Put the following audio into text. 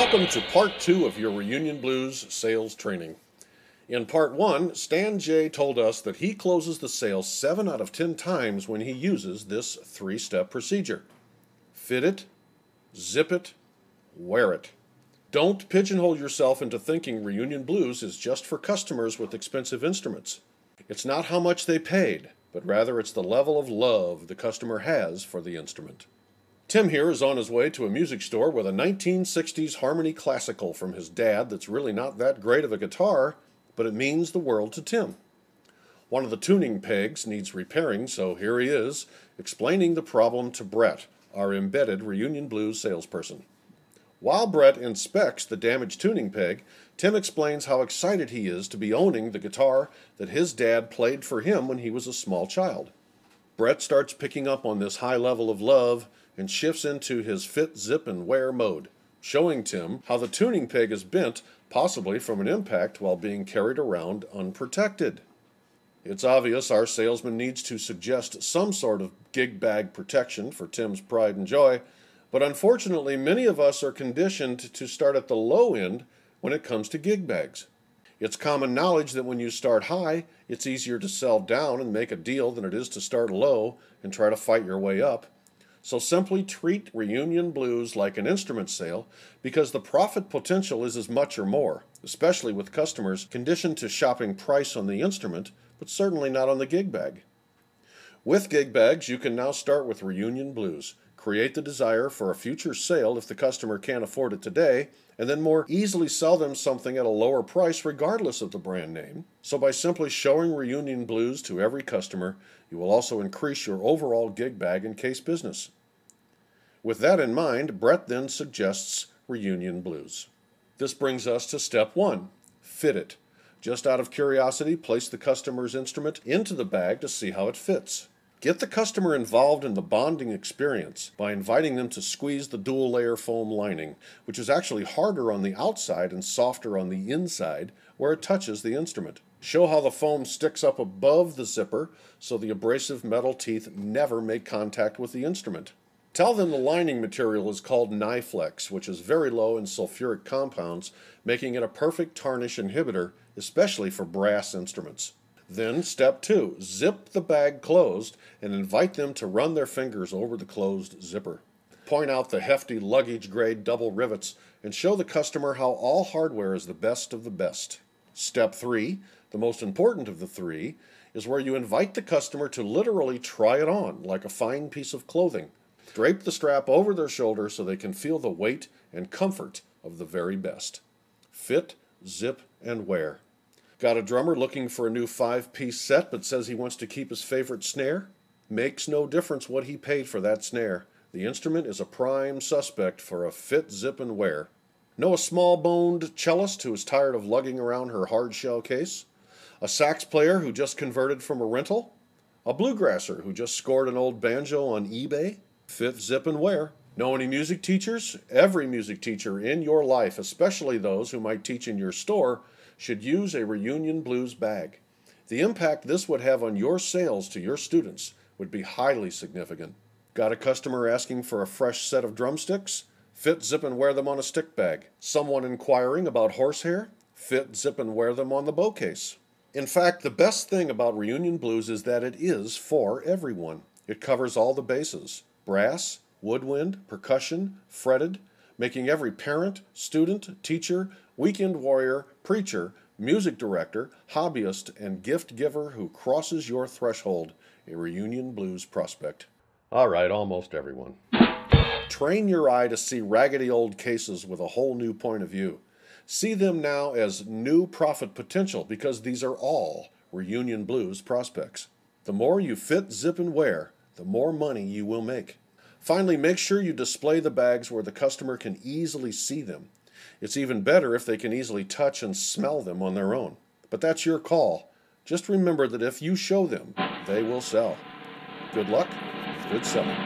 Welcome to part 2 of your Reunion Blues sales training. In part 1, Stan J told us that he closes the sale 7 out of 10 times when he uses this 3-step procedure. Fit it, zip it, wear it. Don't pigeonhole yourself into thinking Reunion Blues is just for customers with expensive instruments. It's not how much they paid, but rather it's the level of love the customer has for the instrument. Tim here is on his way to a music store with a 1960s Harmony Classical from his dad that's really not that great of a guitar, but it means the world to Tim. One of the tuning pegs needs repairing, so here he is, explaining the problem to Brett, our embedded Reunion Blues salesperson. While Brett inspects the damaged tuning peg, Tim explains how excited he is to be owning the guitar that his dad played for him when he was a small child. Brett starts picking up on this high level of love and shifts into his fit, zip, and wear mode, showing Tim how the tuning peg is bent, possibly from an impact while being carried around unprotected. It's obvious our salesman needs to suggest some sort of gig bag protection for Tim's pride and joy, but unfortunately many of us are conditioned to start at the low end when it comes to gig bags. It's common knowledge that when you start high, it's easier to sell down and make a deal than it is to start low and try to fight your way up. So simply treat Reunion Blues like an instrument sale because the profit potential is as much or more, especially with customers conditioned to shopping price on the instrument, but certainly not on the gig bag. With gig bags, you can now start with Reunion Blues. Create the desire for a future sale if the customer can't afford it today, and then more easily sell them something at a lower price regardless of the brand name. So by simply showing Reunion Blues to every customer, you will also increase your overall gig bag and case business. With that in mind, Brett then suggests Reunion Blues. This brings us to step 1, fit it. Just out of curiosity, place the customer's instrument into the bag to see how it fits. Get the customer involved in the bonding experience by inviting them to squeeze the dual-layer foam lining, which is actually harder on the outside and softer on the inside where it touches the instrument. Show how the foam sticks up above the zipper so the abrasive metal teeth never make contact with the instrument. Tell them the lining material is called Niflex, which is very low in sulfuric compounds, making it a perfect tarnish inhibitor, especially for brass instruments. Then, step 2, zip the bag closed and invite them to run their fingers over the closed zipper. Point out the hefty luggage-grade double rivets and show the customer how all hardware is the best of the best. Step 3, the most important of the 3, is where you invite the customer to literally try it on like a fine piece of clothing. Drape the strap over their shoulder so they can feel the weight and comfort of the very best. Fit, zip, and wear. Got a drummer looking for a new 5-piece set but says he wants to keep his favorite snare? Makes no difference what he paid for that snare. The instrument is a prime suspect for a fit, zip, and wear. Know a small-boned cellist who is tired of lugging around her hard-shell case? A sax player who just converted from a rental? A bluegrasser who just scored an old banjo on eBay? Fit, zip, and wear. Know any music teachers? Every music teacher in your life, especially those who might teach in your store, should use a Reunion Blues bag. The impact this would have on your sales to your students would be highly significant. Got a customer asking for a fresh set of drumsticks? Fit, zip, and wear them on a stick bag. Someone inquiring about horsehair? Fit, zip, and wear them on the bow case. In fact, the best thing about Reunion Blues is that it is for everyone. It covers all the bases. Brass, woodwind, percussion, fretted, making every parent, student, teacher, weekend warrior, preacher, music director, hobbyist, and gift giver who crosses your threshold a Reunion Blues prospect. All right, almost everyone. Train your eye to see raggedy old cases with a whole new point of view. See them now as new profit potential because these are all Reunion Blues prospects. The more you fit, zip, and wear, the more money you will make. Finally, make sure you display the bags where the customer can easily see them. It's even better if they can easily touch and smell them on their own. But that's your call. Just remember that if you show them, they will sell. Good luck, good selling.